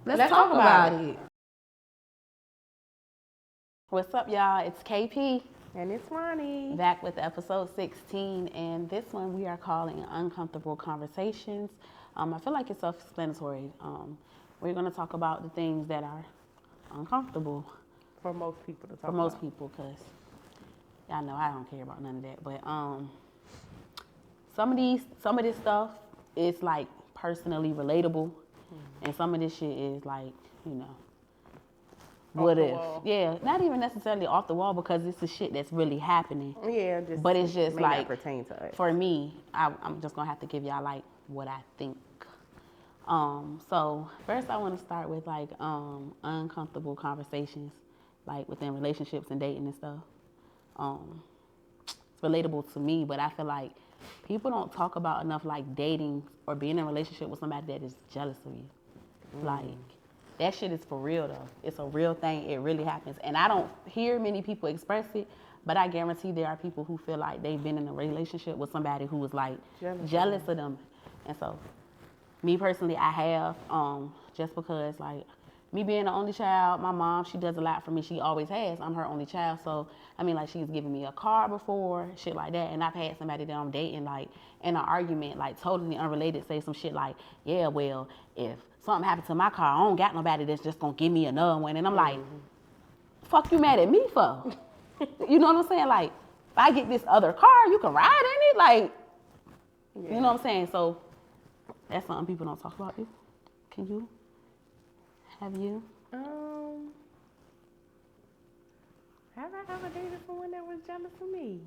Let's talk about it. What's up, y'all? It's KP. And it's Ronnie. Back with episode 16, and this one we are calling Uncomfortable Conversations. I feel like it's self-explanatory. We're going to talk about the things that are uncomfortable. For most people to talk about. For most people, because y'all know I don't care about none of that. But some of this stuff is like personally relatable, and some of this shit is like, you know, what if? Yeah, not even necessarily off the wall because it's the shit that's really happening. Yeah, but it's just may like not pertain to it. For me, I'm just gonna have to give y'all like what I think. So first I want to start with like uncomfortable conversations, like within relationships and dating and stuff. It's relatable to me, but I feel like people don't talk about enough like dating or being in a relationship with somebody that is jealous of you. Like, that shit is for real though. It's a real thing. It really happens. And I don't hear many people express it, but I guarantee there are people who feel like they've been in a relationship with somebody who was like jealous of them. And so, me personally, I have, just because like me being the only child, my mom, she does a lot for me. She always has. I'm her only child. So, I mean, like, she's given me a car before, shit like that. And I've had somebody that I'm dating, like, in an argument, like, totally unrelated, say some shit like, yeah, well, if something happened to my car, I don't got nobody that's just gonna give me another one. And I'm like, fuck you mad at me for? You know what I'm saying? Like, if I get this other car, you can ride in it? Like, you know what I'm saying? So, that's something people don't talk about. Can you? Have you? Have I ever dated someone that was jealous of me?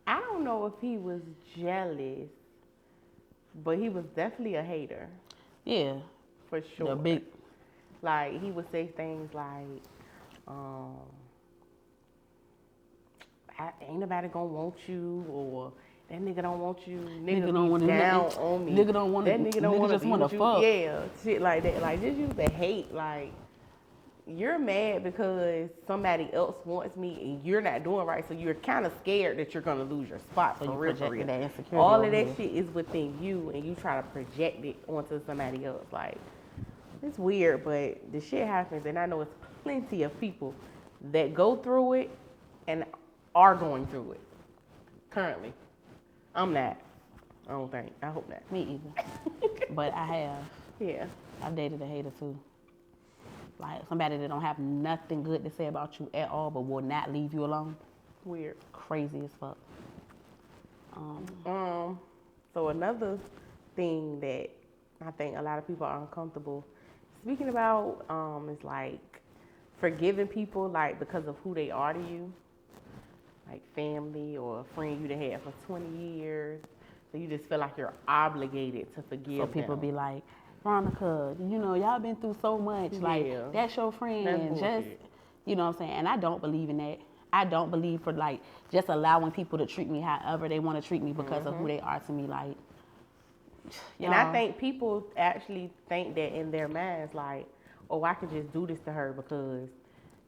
I don't know if he was jealous, but he was definitely a hater. Yeah. For sure. Like, he would say things like, ain't nobody gonna want you, or that nigga don't want you, nigga don't want down on me. Nigga don't want that nigga don't want just want to fuck. Yeah, shit like that. Like, just use the hate. Like, you're mad because somebody else wants me and you're not doing right, so you're kind of scared that you're gonna lose your spot. So for you real, projecting that insecurity. All of that shit is within you, and you try to project it onto somebody else. Like, it's weird, but the shit happens, and I know it's plenty of people that go through it and are going through it currently. I'm not. I don't think. I hope not. Me either. But I have. Yeah. I've dated a hater too. Like, somebody that don't have nothing good to say about you at all, but will not leave you alone. Weird. Crazy as fuck. So another thing that I think a lot of people are uncomfortable speaking about is like forgiving people, like, because of who they are to you. Like family or a friend you done had for 20 years. So you just feel like you're obligated to forgive them. So people be like, Veronica, you know, y'all been through so much. Like, that's your friend. That's just, you know what I'm saying? And I don't believe in that. I don't believe for, like, just allowing people to treat me however they want to treat me because of who they are to me. Like, and I think people actually think that in their minds, like, oh, I can just do this to her because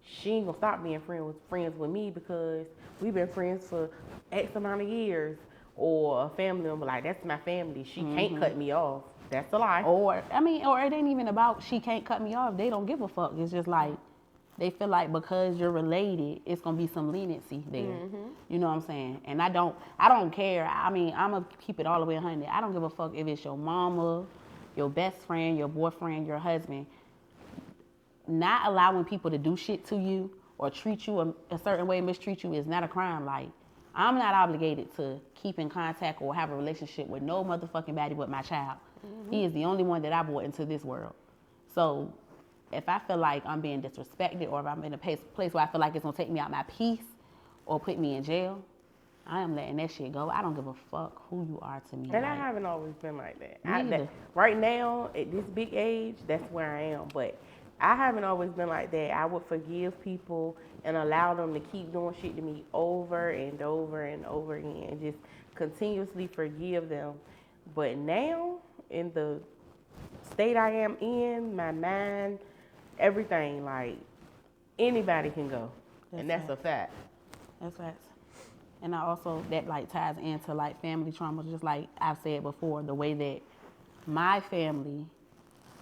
she ain't gonna stop being friends with me because we've been friends for X amount of years. Or a family member, like, that's my family. She can't cut me off. That's a lie. Or it ain't even about she can't cut me off. They don't give a fuck. It's just like, they feel like because you're related, it's gonna be some leniency there. You know what I'm saying? And I don't care. I mean, I'm gonna keep it all the way 100. I don't give a fuck if it's your mama, your best friend, your boyfriend, your husband. Not allowing people to do shit to you or treat you a certain way, mistreat you, is not a crime. Like, I'm not obligated to keep in contact or have a relationship with no motherfucking body but my child. He is the only one that I brought into this world. So if I feel like I'm being disrespected or if I'm in a place where I feel like it's gonna take me out my peace or put me in jail, I am letting that shit go. I don't give a fuck who you are to me. And I haven't always been like that. Right now, at this big age, that's where I am. But I haven't always been like that. I would forgive people and allow them to keep doing shit to me over and over and over again and just continuously forgive them. But now, in the state I am in, my mind, everything, like, anybody can go. That's a fact. That's facts. And I also, that like ties into like family trauma, just like I've said before, the way that my family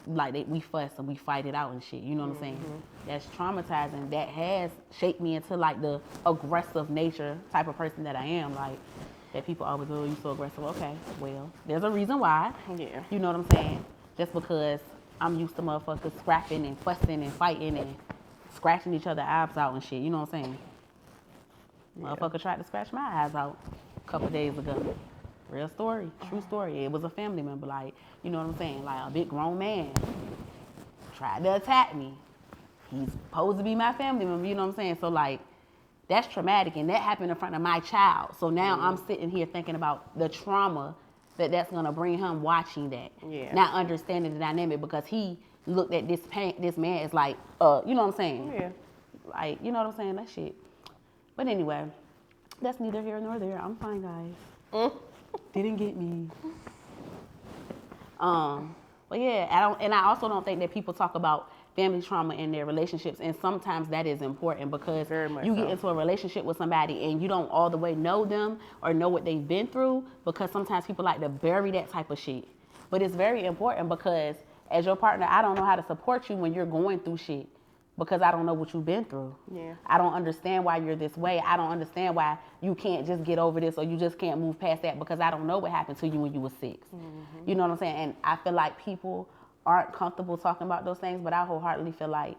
we fuss and we fight it out and shit. You know what I'm saying? That's traumatizing. That has shaped me into like the aggressive nature type of person that I am. Like that people always go, you so aggressive. Okay, well, there's a reason why. Yeah. You know what I'm saying? Just because I'm used to motherfuckers scrapping and fussing and fighting and scratching each other's eyes out and shit. You know what I'm saying? Motherfucker tried to scratch my eyes out a couple days ago. Real story, true story. It was a family member, like, you know what I'm saying? Like a big grown man tried to attack me. He's supposed to be my family member, you know what I'm saying? So like, that's traumatic, and that happened in front of my child. So now I'm sitting here thinking about the trauma that's gonna bring him watching that. Yeah. Not understanding the dynamic because he looked at this man as like, you know what I'm saying? Yeah. Like, you know what I'm saying? That shit. But anyway, that's neither here nor there. I'm fine, guys. Didn't get me. But yeah, I also don't think that people talk about family trauma in their relationships, and sometimes that is important because you get into a relationship with somebody and you don't all the way know them or know what they've been through, because sometimes people like to bury that type of shit. But it's very important because as your partner, I don't know how to support you when you're going through shit because I don't know what you've been through. Yeah. I don't understand why you're this way. I don't understand why you can't just get over this or you just can't move past that because I don't know what happened to you when you were 6. You know what I'm saying? And I feel like people aren't comfortable talking about those things, but I wholeheartedly feel like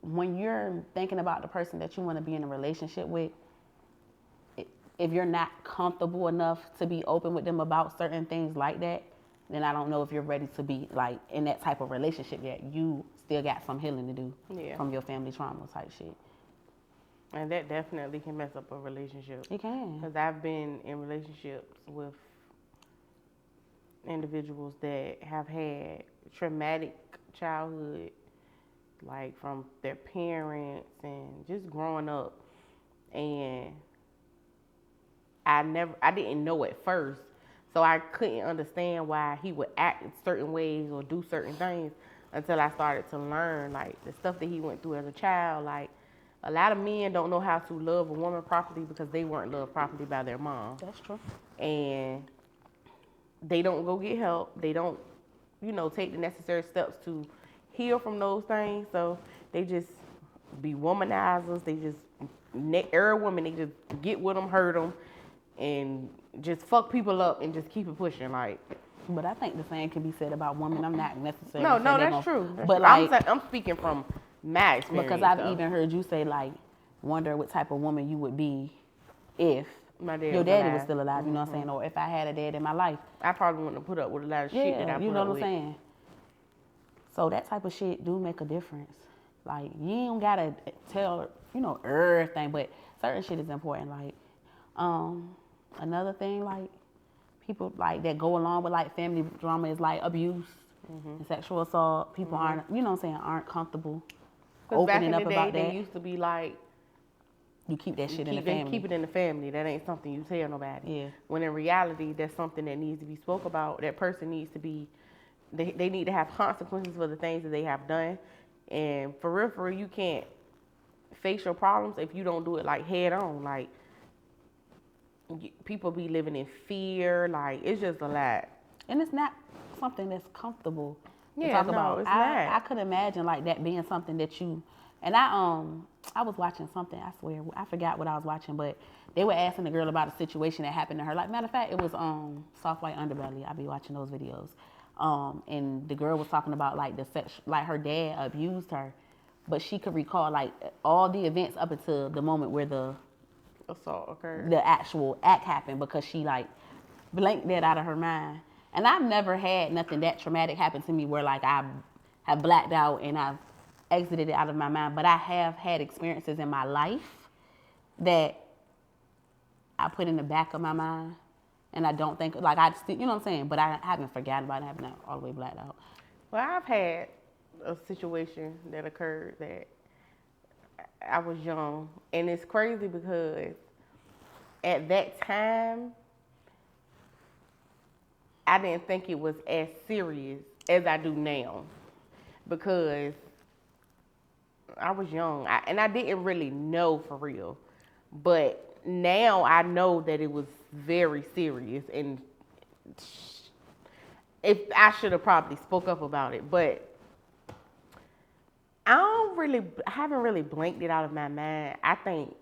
when you're thinking about the person that you want to be in a relationship with, if you're not comfortable enough to be open with them about certain things like that, then I don't know if you're ready to be like in that type of relationship yet. You still got some healing to do from your family trauma type shit. And that definitely can mess up a relationship. It can. Because I've been in relationships with individuals that have had traumatic childhood, like from their parents and just growing up. And I didn't know at first. So I couldn't understand why he would act in certain ways or do certain things until I started to learn, like, the stuff that he went through as a child. Like, a lot of men don't know how to love a woman properly because they weren't loved properly by their mom. That's true. And they don't go get help. They don't, take the necessary steps to heal from those things. So they just be womanizers. They just, every woman, they just get with them, hurt them, and just fuck people up and just keep it pushing. Like, but I think the same can be said about women. I'm not necessarily no, that's true. But true. like, I'm speaking from my experience. Because I've even heard you say, like, wonder what type of woman you would be if your daddy was still alive, you know what I'm saying? Or if I had a dad in my life. I probably wouldn't have put up with a lot of shit that I put up with. You know what I'm saying? So that type of shit do make a difference. Like, you ain't gotta tell, everything, but certain shit is important. Like, another thing, like, people like that go along with like family drama is like abuse and sexual assault. People aren't, aren't comfortable opening up about that. They used to be like, you keep that shit in the family. Keep it in the family. That ain't something you tell nobody. Yeah. When in reality, that's something that needs to be spoke about. That person needs to be, they need to have consequences for the things that they have done. And for real, you can't face your problems if you don't do it like head on. Like, people be living in fear. Like, it's just a lot. And it's not something that's comfortable to Yeah, talk about. It's not. I could imagine like that being something that you, and I was watching something, I swear, I forgot what I was watching, but they were asking the girl about a situation that happened to her. Like, matter of fact, it was Soft White Underbelly. I be watching those videos. And the girl was talking about like like her dad abused her, but she could recall like all the events up until the moment where the assault occurred. The actual act happened, because she like blanked that out of her mind. And I've never had nothing that traumatic happen to me where like I have blacked out and I've exited it out of my mind. But I have had experiences in my life that I put in the back of my mind, and I don't think, like, I still, you know what I'm saying? But I haven't forgotten about it. I haven't all the way blacked out. Well, I've had a situation that occurred that I was young, and it's crazy because at that time, I didn't think it was as serious as I do now, because I was young and I didn't really know for real. But now I know that it was very serious, and if I should have probably spoke up about it, but I haven't really blanked it out of my mind. I think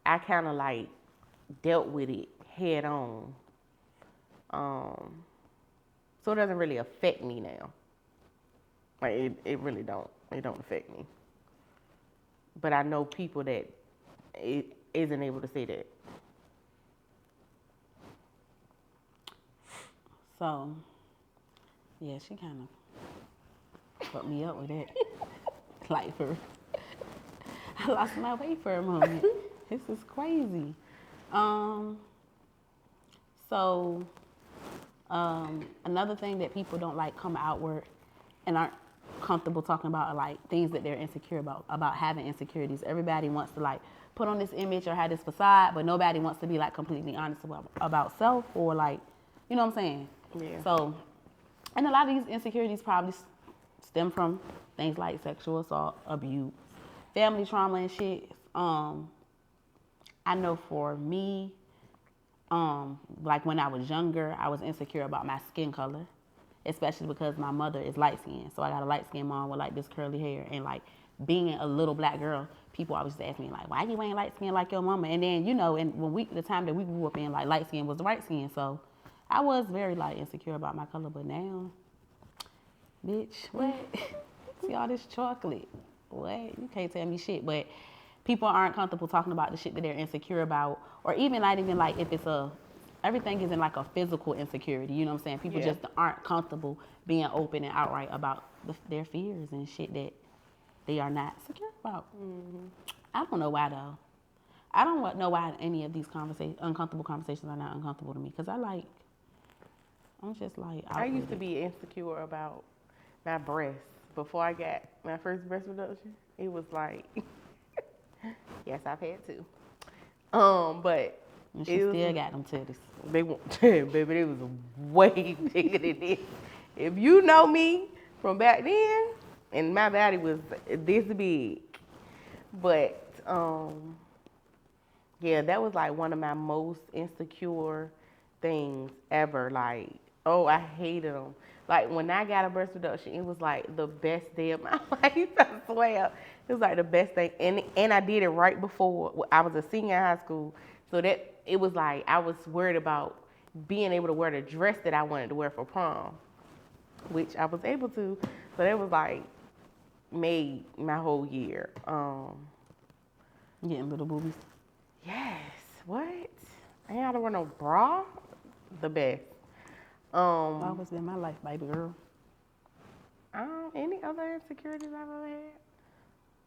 I kind of like dealt with it head on. So it doesn't really affect me now. Like it really don't. It don't affect me. But I know people that it isn't able to say that. So, yeah, she kind of fucked me up with it. Like, I lost my way for a moment. This is crazy. Another thing that people don't like come outward and aren't comfortable talking about are like things that they're insecure about having insecurities. Everybody wants to like put on this image or have this facade, but nobody wants to be like completely honest about self or like, you know what I'm saying? Yeah. So, and a lot of these insecurities probably stem from things like sexual assault, abuse, family trauma and shit. I know for me, like when I was younger, I was insecure about my skin color, especially because my mother is light skinned. So I got a light skinned mom with like this curly hair, and like being a little black girl, people always ask me like, why you ain't light skinned like your mama? And then, you know, and the time that we grew up in, like light skin was the right skin. So I was very like insecure about my color, but now, bitch, what? See all this chocolate? What? You can't tell me shit. But people aren't comfortable talking about the shit that they're insecure about, or even not even like if it's everything isn't like a physical insecurity. You know what I'm saying? People just aren't comfortable being open and outright about their fears and shit that they are not secure about. Mm-hmm. I don't know why though. I don't know why any of these uncomfortable conversations are not uncomfortable to me, because I'm just like. I used to be insecure about my breasts before I got my first breast reduction. It was like, yes, I've had two. But and she still got them titties. Baby, it was way bigger than this. If you know me from back then, and my body was this big. But yeah, that was like one of my most insecure things ever. Like, oh, I hated them. Like when I got a breast reduction, it was like the best day of my life. I swear, it was like the best thing. And I did it right before I was a senior in high school. So that it was like I was worried about being able to wear the dress that I wanted to wear for prom, which I was able to. So that was like made my whole year. Getting little boobies. Yes. What? I ain't gotta wear no bra. The best. Always been my life, baby girl. Any other insecurities I've ever had?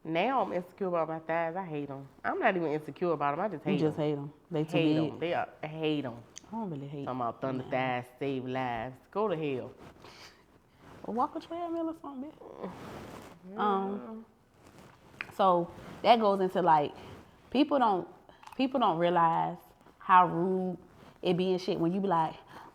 Now I'm insecure about my thighs. I hate them. I'm not even insecure about them. I just hate them. You just hate them. They too hate big. them. I hate them. I don't really hate them. Talking about thunder thighs save lives. Go to hell. Well, walk a treadmill or something, bitch. So that goes into like people don't realize how rude it be and shit when you be like,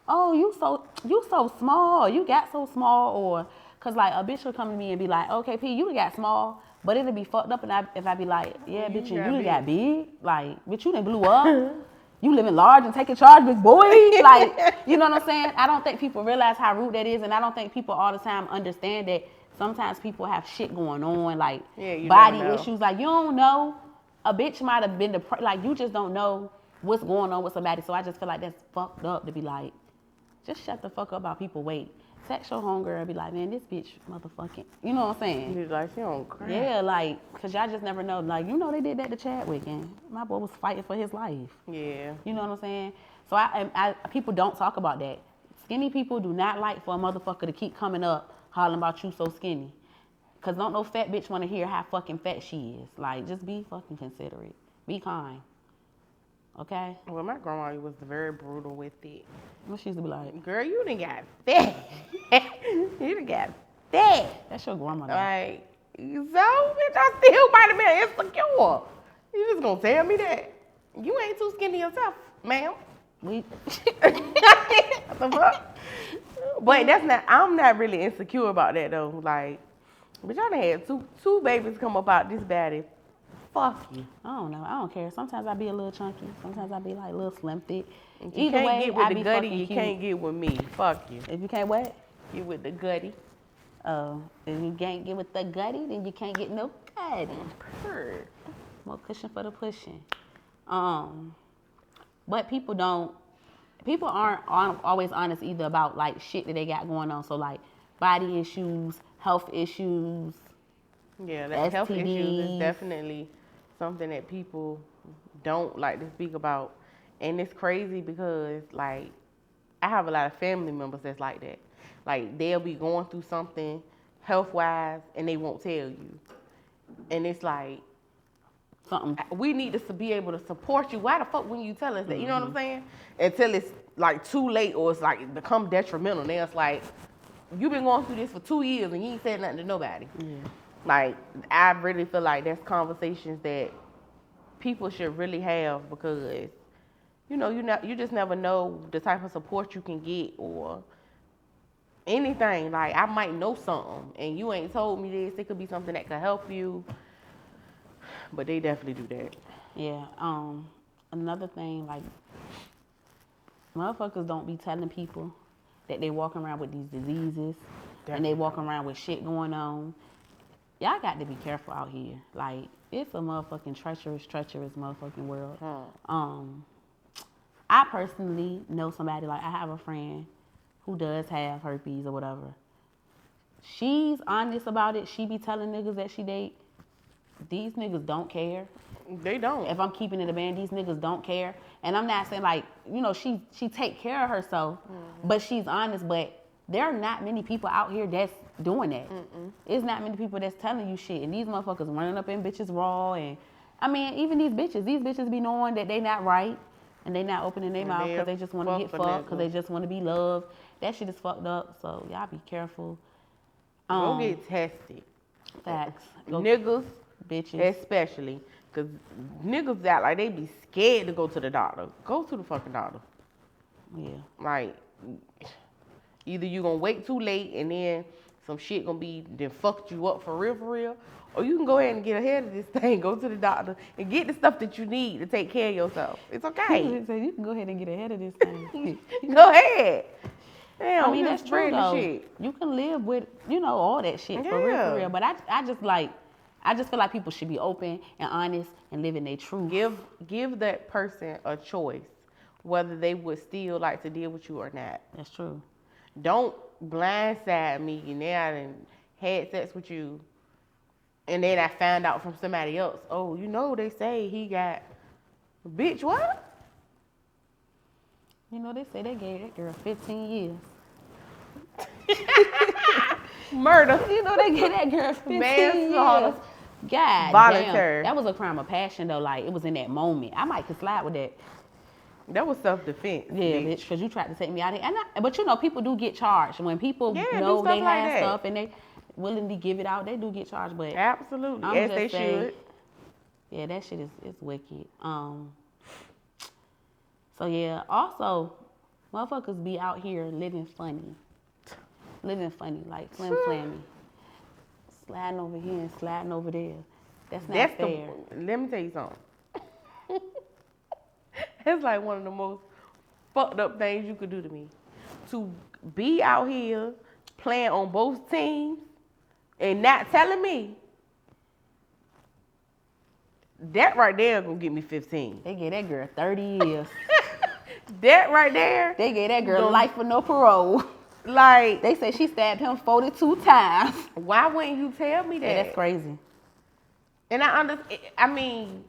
oh, you so small, you got so small, or cause like a bitch will come to me and be like, okay, P, you got small, but it'll be fucked up, and if I be like, yeah, bitch, you done got big, like, bitch, you done blew up, you living large and taking charge, big boy, like, you know what I'm saying? I don't think people realize how rude that is, and I don't think people all the time understand that sometimes people have shit going on, like body issues, like you don't know, a bitch might have been like you just don't know what's going on with somebody. So I just feel like that's fucked up to be like, just shut the fuck up about people weight. Text your homegirl and be like, man, this bitch motherfucking, you know what I'm saying? She's like, she don't cry. Yeah, like, cause y'all just never know. Like, you know they did that to Chadwick, and my boy was fighting for his life. Yeah. You know what I'm saying? So I people don't talk about that. Skinny people do not like for a motherfucker to keep coming up hollering about you so skinny. Cause don't no fat bitch want to hear how fucking fat she is. Like, just be fucking considerate. Be kind. Okay? Well, my grandma was very brutal with it. What she used to be like? Girl, you done got fat. You done got fat. That's your grandma. Like, so bitch, I still might have been insecure. You just gonna tell me that? You ain't too skinny yourself, ma'am. We. What the fuck? But I'm not really insecure about that though. Like, bitch, I done had two babies come up out this body fuck you. I don't know. I don't care. Sometimes I be a little chunky. Sometimes I be like a little slim thick. If you Either can't way, get with I the be gutty, fucking you cute. can't get with me. Fuck you. If you can't what? Get with the gutty. If you can't get with the gutty, then you can't get no gutty. Purr. More cushion for the pushing. But people aren't always honest either about like shit that they got going on. So like body issues, health issues. Yeah, that health issues is STDs. definitely something that people don't like to speak about. And it's crazy because like I have a lot of family members that's like that. Like they'll be going through something health-wise and they won't tell you. And it's like, Something. we need to be able to support you. Why the fuck wouldn't you tell us that? You know what I'm saying? Until it's like too late or it's like become detrimental. Then it's like, you've been going through this for 2 years and you ain't said nothing to nobody. Yeah. Like, I really feel like that's conversations that people should really have because, you know, you just never know the type of support you can get or anything. Like, I might know something and you ain't told me this. It could be something that could help you. But they definitely do that. Yeah. Another thing, like, motherfuckers don't be telling people that they walking around with these diseases and they walking around with shit going on. Y'all got to be careful out here. Like, it's a motherfucking treacherous motherfucking world. I personally know somebody, like, I have a friend who does have herpes or whatever. She's honest about it. She be telling niggas that she date. These niggas don't care. They don't. If I'm keeping it a band, these niggas don't care. And I'm not saying like, you know, she take care of herself, but she's honest. But there are not many people out here that's doing that. It's not many people that's telling you shit. And these motherfuckers running up in bitches raw. And I mean, even these bitches be knowing that they not right. And they not opening their mouth because they just want to get fucked, because they just want to be loved. That shit is fucked up. So y'all be careful. Go get tested. Facts. Niggas, Bitches. especially. Because niggas out like they be scared to go to the doctor. Go to the fucking doctor. Yeah. Like, either you gonna wait too late and then some shit gonna be then fucked you up for real, or you can go ahead and get ahead of this thing, go to the doctor and get the stuff that you need to take care of yourself. It's okay. So you can go ahead and get ahead of this thing. Go ahead. Damn, I mean, that's true spread the though. shit. You can live with, you know, all that shit for real. But I just feel like people should be open and honest and live in their truth. Give that person a choice, whether they would still like to deal with you or not. That's true. Don't blindside me and then I done had sex with you and then I found out from somebody else, oh, you know, they say he got, bitch, what? You know, they say they gave that girl 15 years. Murder. You know, they gave that girl 15 Manslaughter. years. God Voluntary. damn. That was a crime of passion though. Like, it was in that moment. I might could slide with that. That was self-defense. Yeah, bitch, because you tried to take me out of here. But you know, people do get charged. When people know do they stuff like have that. stuff and they willingly give it out, they do get charged. But Absolutely, I'm as just they saying, should. yeah, that shit is wicked. So yeah, also, motherfuckers be out here living funny, like flim flammy, sliding over here and sliding over there. That's not fair. Let me tell you something. It's like one of the most fucked up things you could do to me. To be out here playing on both teams and not telling me. That right there gonna give me 15. They gave that girl 30 years. That right there. They gave that girl life with no parole. Like, They say she stabbed him 42 times. why wouldn't you tell me that? Yeah, that's crazy. And I mean,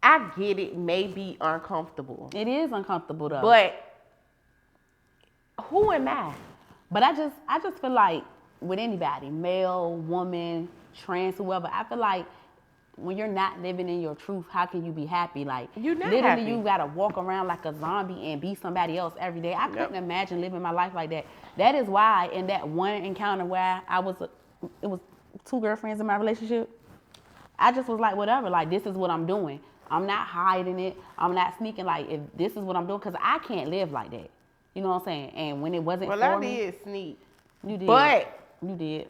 I get it may be uncomfortable. It is uncomfortable though. But who am I? But I just feel like with anybody, male, woman, trans, whoever, I feel like when you're not living in your truth, how can you be happy? Like, You're not literally, happy. you gotta walk around like a zombie and be somebody else every day. I couldn't imagine living my life like that. That is why in that one encounter where it was 2 girlfriends in my relationship, I just was like, whatever, like, this is what I'm doing. I'm not hiding it. I'm not sneaking, like, if this is what I'm doing, because I can't live like that. You know what I'm saying? And when it wasn't Well, for I me, did sneak. you did. But You did.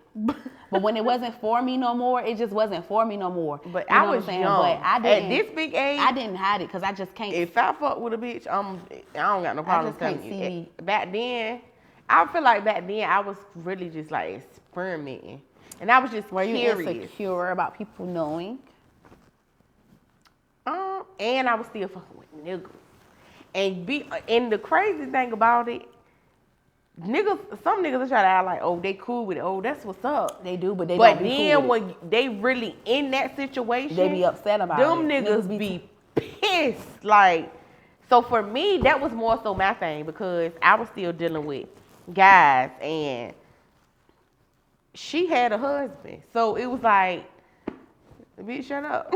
But when it wasn't for me no more, it just wasn't for me no more. But you know I was what I'm saying? young. But I didn't, At this big age, I didn't hide it because I just can't. if I fuck with a bitch, I don't got no problem just can't telling see you. me. Back then, I feel like back then I was really just like experimenting, and I was just Were you curious. insecure about people knowing? And I was still fucking with niggas. And the crazy thing about it, some niggas will try to act like, oh, they cool with it. Oh, that's what's up. They do, but they But don't be then cool with it. when they really in that situation, They be upset about them it. niggas be pissed. Like, so for me, that was more so my thing because I was still dealing with guys and she had a husband. So it was like, bitch, shut up.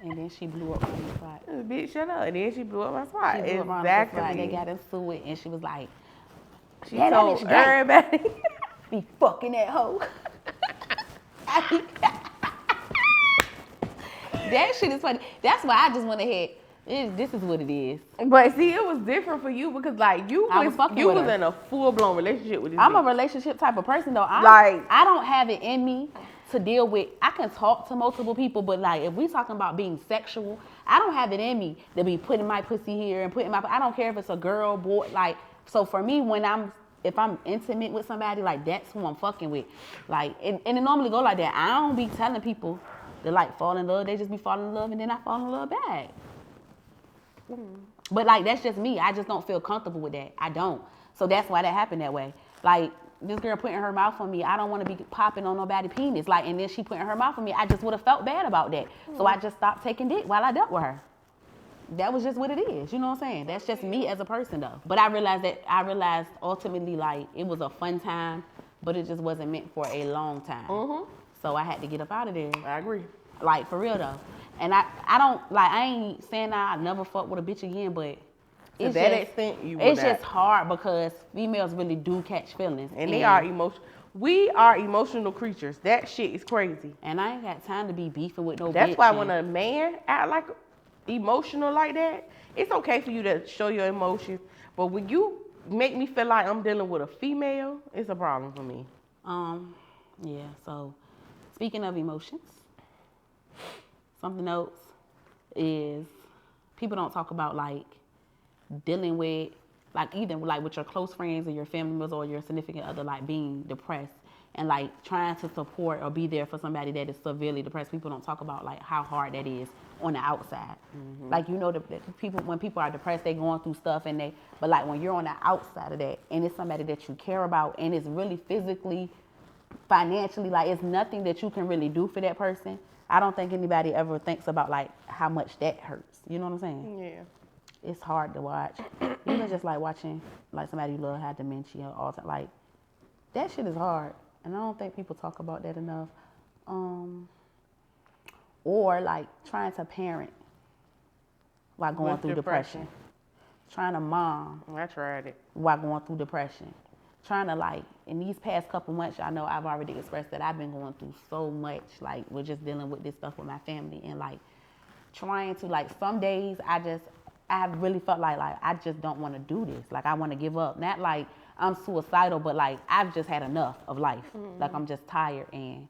And then she blew up on the spot. Bitch, shut up. And then she blew up my spot. She blew up on the spot. They got into it, and she was like, She "Yeah, told that bitch gay. everybody. Be fucking that hoe." That shit is funny. That's why I just went ahead. This is what it is. But see, it was different for you because like you I was was you with was her. in a full blown relationship with this I'm a bitch. relationship type of person though. Like- I don't have it in me to deal with. I can talk to multiple people, but like if we talking about being sexual, I don't have it in me to be putting my pussy here and putting my. I don't care if it's a girl, boy. Like so for me, if I'm intimate with somebody, like that's who I'm fucking with. Like and it normally go like that. I don't be telling people to like fall in love. They just be falling in love and then I fall in love back. But like that's just me. I just don't feel comfortable with that. I don't. So that's why that happened that way. Like this girl putting her mouth on me. I don't want to be popping on nobody's penis. Like and then she putting her mouth on me. I just would have felt bad about that. So I just stopped taking dick while I dealt with her. That was just what it is. You know what I'm saying? That's just me as a person though. But I realized ultimately like it was a fun time, but it just wasn't meant for a long time. So I had to get up out of there. I agree. Like for real though. And I don't like I ain't saying I never fuck with a bitch again, but To that extent, you would it's not. just hard because females really do catch feelings. And they are emotional. We are emotional creatures. That shit is crazy. And I ain't got time to be beefing with no bitch. That's why and- when a man act like emotional like that, it's okay for you to show your emotions. But when you make me feel like I'm dealing with a female, it's a problem for me. Yeah, so speaking of emotions, something else is people don't talk about like dealing with like either like with your close friends or your family members or your significant other like being depressed and like trying to support or be there for somebody that is severely depressed. People don't talk about like how hard that is on the outside. Like you know the people when people are depressed they going through stuff but like when you're on the outside of that and it's somebody that you care about and it's really physically, financially, like it's nothing that you can really do for that person. I don't think anybody ever thinks about like how much that hurts. You know what I'm saying? Yeah. It's hard to watch. Even just like watching like somebody you love have dementia all the time. Like that shit is hard. And I don't think people talk about that enough. Or like trying to parent while going With through depression. Trying to mom I tried it. while going through depression. Trying to like, in these past couple months, I know I've already expressed that I've been going through so much. Like, we're just dealing with this stuff with my family and like trying to like, some days I have really felt like I just don't want to do this. Like, I want to give up. Not like I'm suicidal, but like I've just had enough of life. Like, I'm just tired and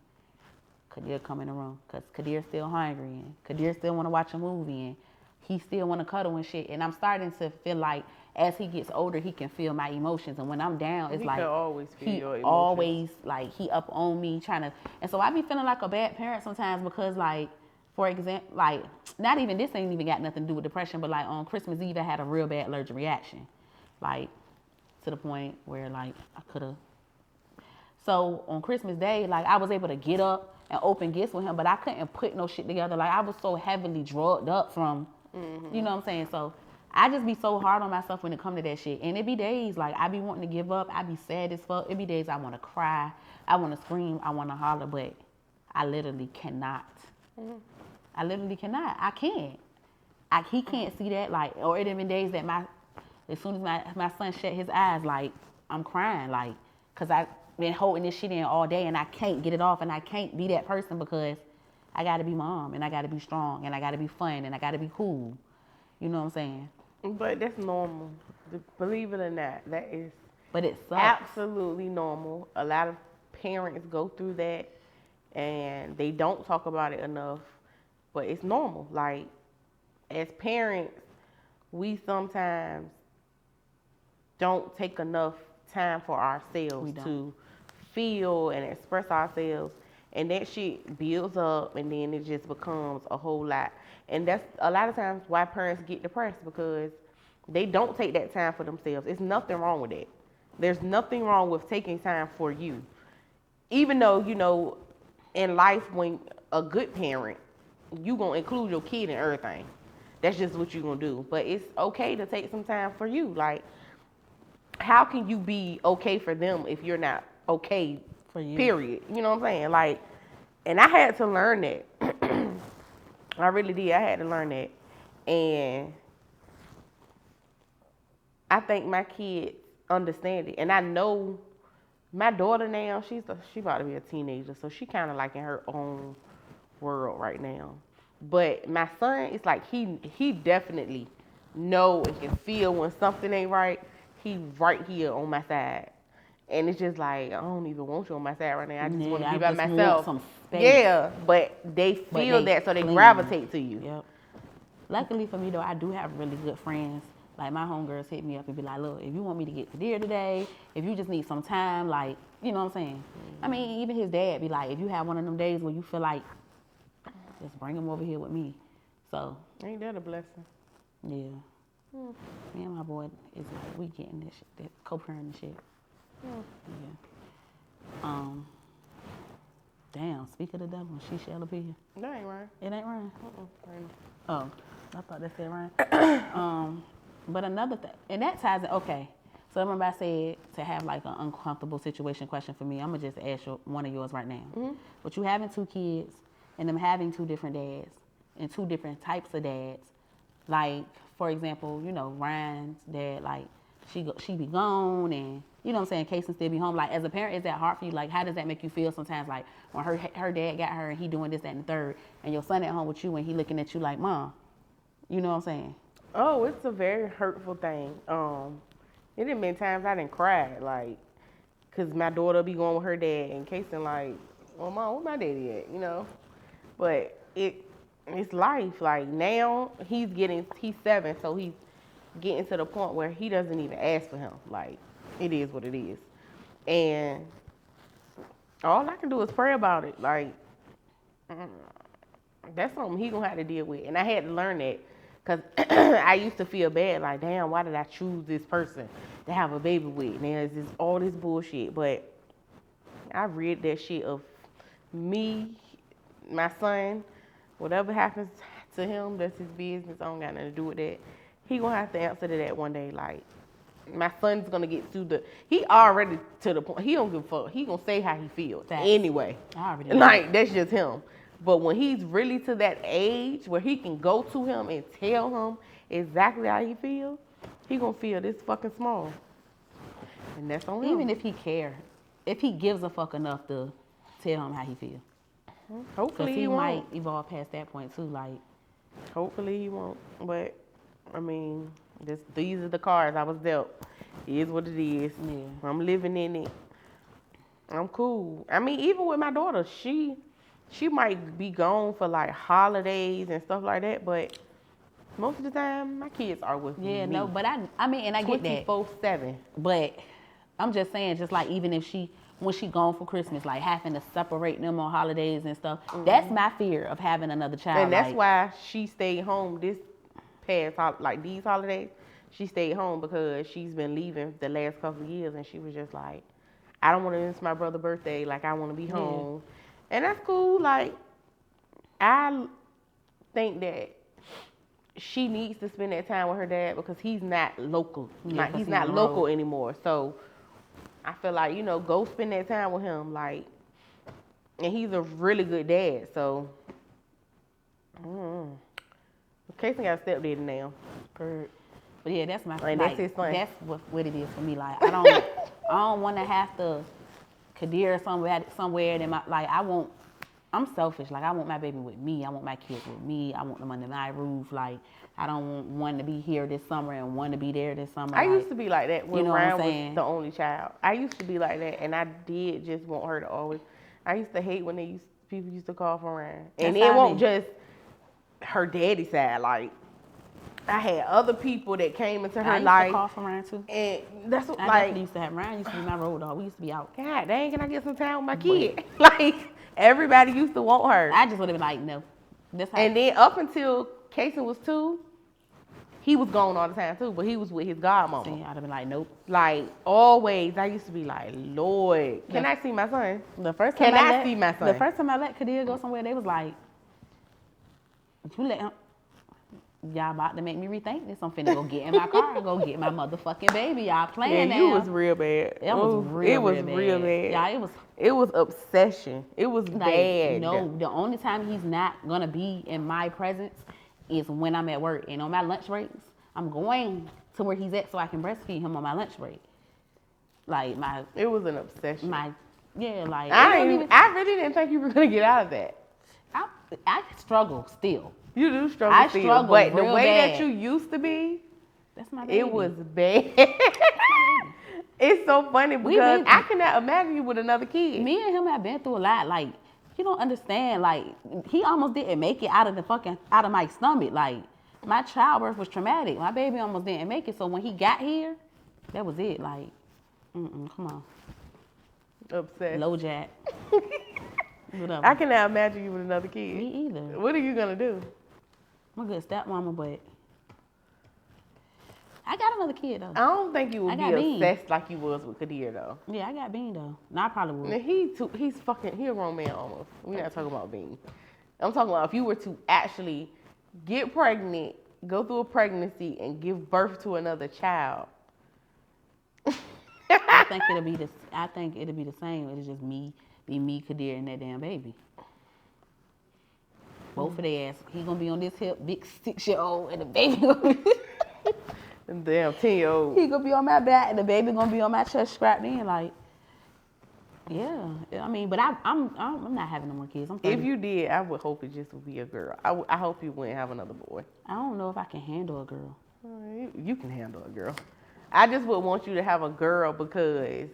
Kadir come in the room because Kadir's still hungry and Kadir still want to watch a movie and he still want to cuddle and shit. And I'm starting to feel like as he gets older, he can feel my emotions. And when I'm down, it's He like can always feel he your emotions. always like he up on me trying to. And so I be feeling like a bad parent sometimes because like, for example, like not even this ain't even got nothing to do with depression, but like on Christmas Eve, I had a real bad allergic reaction, like to the point where like I could have. So on Christmas Day, like I was able to get up and open gifts with him, but I couldn't put no shit together. Like I was so heavily drugged up from, you know what I'm saying? So I just be so hard on myself when it come to that shit. And it be days like I be wanting to give up. I be sad as fuck. It be days I want to cry. I want to scream. I want to holler, but I literally cannot. I literally cannot. I can't. He can't see that. Like, or it have been days that as soon as my son shut his eyes, like I'm crying, like, cause I've been holding this shit in all day and I can't get it off and I can't be that person because I gotta be mom and I gotta be strong and I gotta be fun and I gotta be cool. You know what I'm saying? But that's normal. Believe it or not, that is But it sucks. Absolutely normal. A lot of parents go through that and they don't talk about it enough, but it's normal. Like, as parents, we sometimes don't take enough time for ourselves to feel and express ourselves, and that shit builds up, and then it just becomes a whole lot. And that's a lot of times why parents get depressed, because they don't take that time for themselves. There's nothing wrong with it. There's nothing wrong with taking time for you. Even though, you know, in life, when a good parent, you gonna include your kid in everything. That's just what you're gonna do. But it's okay to take some time for you. Like, how can you be okay for them if you're not okay for you? Period. You know what I'm saying? Like, and I had to learn that. I really did. I had to learn that. And I think my kids understand it. And I know my daughter now, she about to be a teenager, so she kind of like in her own world right now. But my son, it's like he definitely know and can feel when something ain't right. He right here on my side. And it's just like, I don't even want you on my side right now. I just want to be by myself. Want some space. Yeah, but they feel that, so they gravitate to you. Yep. Luckily for me, though, I do have really good friends. Like, my homegirls hit me up and be like, look, if you want me to get to dinner today, if you just need some time, like, you know what I'm saying? Mm-hmm. I mean, even his dad be like, if you have one of them days where you feel like, just bring him over here with me. So. Ain't that a blessing? Yeah. Me and my boy is like, we getting this shit, that co-parenting shit. Yeah. Damn, speak of the devil, she shall appear. That ain't right. It ain't right? Oh, I thought that said right. But another thing, and that ties in, okay. So remember I said to have like an uncomfortable situation question for me. I'm going to just ask you one of yours right now. Mm-hmm. But you having 2 kids and them having 2 different dads and 2 different types of dads. Like, for example, you know, Ryan's dad, like, she be gone and, you know what I'm saying, Kason still be home. Like, as a parent, is that hard for you? Like, how does that make you feel sometimes? Like, when her dad got her and he doing this, that, and the third, and your son at home with you and he looking at you like, Mom, you know what I'm saying? Oh, it's a very hurtful thing. It done been times I done cried, like, because my daughter be going with her dad and Kason like, well, Mom, where my daddy at, you know? But it's life. Like, now he's 7, so he's getting to the point where he doesn't even ask for him. Like, it is what it is. And all I can do is pray about it. Like, that's something he gonna have to deal with. And I had to learn that, because I used to feel bad, like, damn, why did I choose this person to have a baby with? And there's all this bullshit. But I read that shit of me, my son, whatever happens to him, that's his business. I don't got nothing to do with that. He gonna have to answer to that one day. Like, my son's gonna get through he already to the point, he don't give a fuck. He gonna say how he feels anyway. I already know. Like, that's just him. But when he's really to that age where he can go to him and tell him exactly how he feels, he gonna feel this fucking small. And that's on him. Even if he cares, if he gives a fuck enough to tell him how he feels. Hopefully he might evolve past that point too. Like, hopefully he won't. But I mean, these are the cards I was dealt. It is what it is. Yeah. I'm living in it. I'm cool. I mean, even with my daughter, she might be gone for like holidays and stuff like that, but most of the time my kids are with me. Yeah, no, but I mean, and I get that 24/7. But I'm just saying, just like even if when she gone for Christmas, like having to separate them on holidays and stuff, that's my fear of having another child. And that's why she stayed home this past, like these holidays. She stayed home because she's been leaving the last couple of years, and she was just like, I don't want to miss my brother's birthday. Like, I want to be home. And that's cool. Like, I think that she needs to spend that time with her dad because he's not local. Yeah, he's not local anymore. So I feel like, you know, go spend that time with him. Like, and he's a really good dad. So, Kason got a stepdaddy now. But yeah, that's my like, that's his son. That's what it is for me. Like, I don't want to have to career somewhere that I I'm selfish. Like, I want my baby with me. I want my kids with me. I want them under my roof. Like, I don't want one to be here this summer and one to be there this summer. I used to be like that when you know what I'm Ryan was saying? the only child. I used to be like that, and I did just want her to always. I used to hate when people used to call for Ryan, and That's it how I won't be. just her daddy side. Like, I had other people that came into her I used life, to call for Ryan too. and that's what I like. definitely used to have Ryan. Used to be my road dog. We used to be out. God dang, can I get some time with my kid? Like, everybody used to want her. I just would have been like, no. This how And then up until Kason was 2, he was gone all the time too, but he was with his godmama. I'd have been like, nope. Like, always, I used to be like, Lord, can Yeah. I see my son? The first time Can I see my son? The first time I let Kadir go somewhere, they was like, you let him. Y'all about to make me rethink this. I'm finna go get in my car and go get my motherfucking baby. Y'all playing Yeah, now. you was real bad. It was real bad. Yeah, It was obsession. It was like, bad. no, the only time he's not gonna be in my presence is when I'm at work. And on my lunch breaks, I'm going to where he's at so I can breastfeed him on my lunch break. Like It was an obsession. like I really didn't think you were gonna get out of that. I struggle still. You do struggle I still, struggle but the real way bad. that you used to be, That's my baby. it was bad. It's so funny We because been- I cannot imagine you with another kid. Me and him have been through a lot. Like, you don't understand. Like, he almost didn't make it out of my stomach. Like, my childbirth was traumatic. My baby almost didn't make it. So when he got here, that was it. Like, come on, Obsessed. low jack. Whatever. I cannot imagine you with another kid. Me either. What are you gonna do? I'm a good stepmama, but I got another kid though. I don't think you would I be got Bean. obsessed like you was with Kadir though. Yeah, I got Bean though. No, I probably would. Now, he's a grown man almost. We're not talking about Bean. I'm talking about if you were to actually get pregnant, go through a pregnancy, and give birth to another child. I think it'll be the same. It'll just me, Kadir, and that damn baby. Both of their ass. He gonna be on this hip, big 6-year-old, and the baby gonna be. Damn 10-year-old. He gonna be on my back, and the baby gonna be on my chest, strapped in. Like, yeah. I mean, but I'm not having no more kids. I'm 30. If you did, I would hope it just would be a girl. I hope you wouldn't have another boy. I don't know if I can handle a girl. You can handle a girl. I just would want you to have a girl because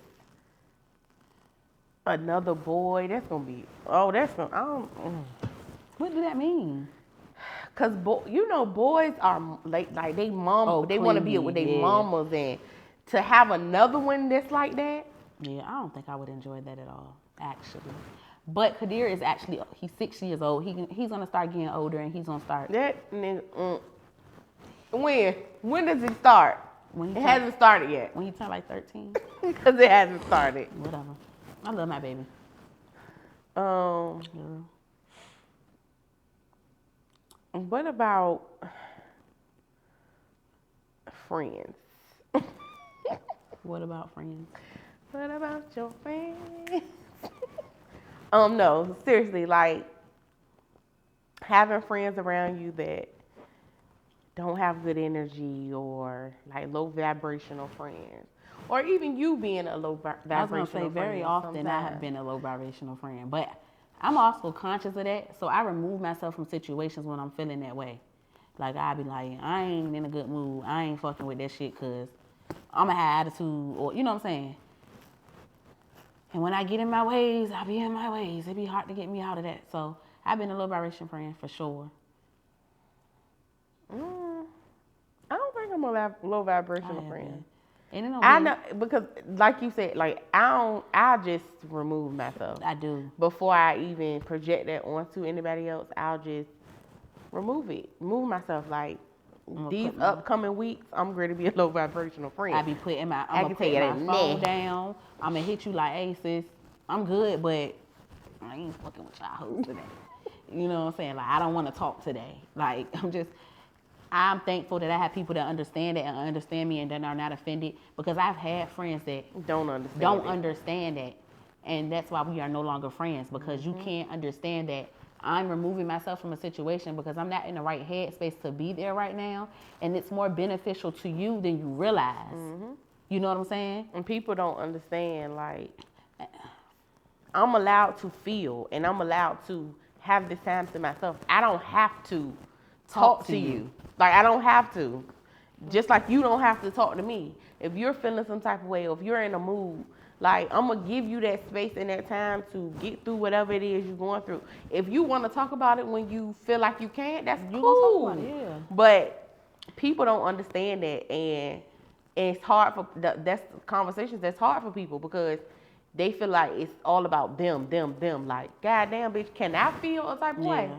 another boy, that's gonna be. Oh, that's gonna. What do that mean? Cause boys are like they mom. Oh, they want to be clingy, with their yeah. mamas, and to have another one that's like that. Yeah, I don't think I would enjoy that at all, actually. But Kadir is he's 6 years old. He's gonna start getting older, and he's gonna start. That nigga. When does it start? When he It turn- hasn't started yet. When he turned like 13, Because it hasn't started. whatever. I love my baby. Um, Girl. what about friends? What about friends? What about your friends? No, seriously, like having friends around you that don't have good energy or like low vibrational friends. Or even you being a low vibrational I was gonna say friend. very often I have been a low vibrational friend, but I'm also conscious of that, so I remove myself from situations when I'm feeling that way. Like I be like, I ain't in a good mood. I ain't fucking with that shit because I'm a high attitude, or you know what I'm saying. And when I get in my ways, I be in my ways. It be hard to get me out of that. So I've been a low vibration friend for sure. I don't think I'm a low I vibrational have friend. been. And it don't I mean- know because, like you said, like I just remove myself I do. before I even project that onto anybody else. I'll just remove myself. Like gonna these put my- upcoming weeks, I'm going to be a low vibrational friend. I be putting my, I I'm can gonna put tell my you phone that. down. I'm gonna hit you like, hey sis, I'm good, but I ain't fucking with y'all hoes today. You know what I'm saying? Like I don't want to talk today. Like I'm thankful that I have people that understand it and understand me and that are not offended, because I've had friends that don't understand. understand that, and that's why we are no longer friends, because you can't understand that I'm removing myself from a situation because I'm not in the right headspace to be there right now, and it's more beneficial to you than you realize. You know what I'm saying? And people don't understand. Like I'm allowed to feel and I'm allowed to have this time to myself. I don't have to talk to you. Like, I don't have to. Just like you don't have to talk to me. If you're feeling some type of way or if you're in a mood, like, I'm going to give you that space and that time to get through whatever it is you're going through. If you want to talk about it when you feel like you can, that's You cool. gonna talk about it, yeah. But people don't understand that, and it's hard for, that's conversations that's hard for people because they feel like it's all about them. Like, goddamn, bitch, can I feel a type of way?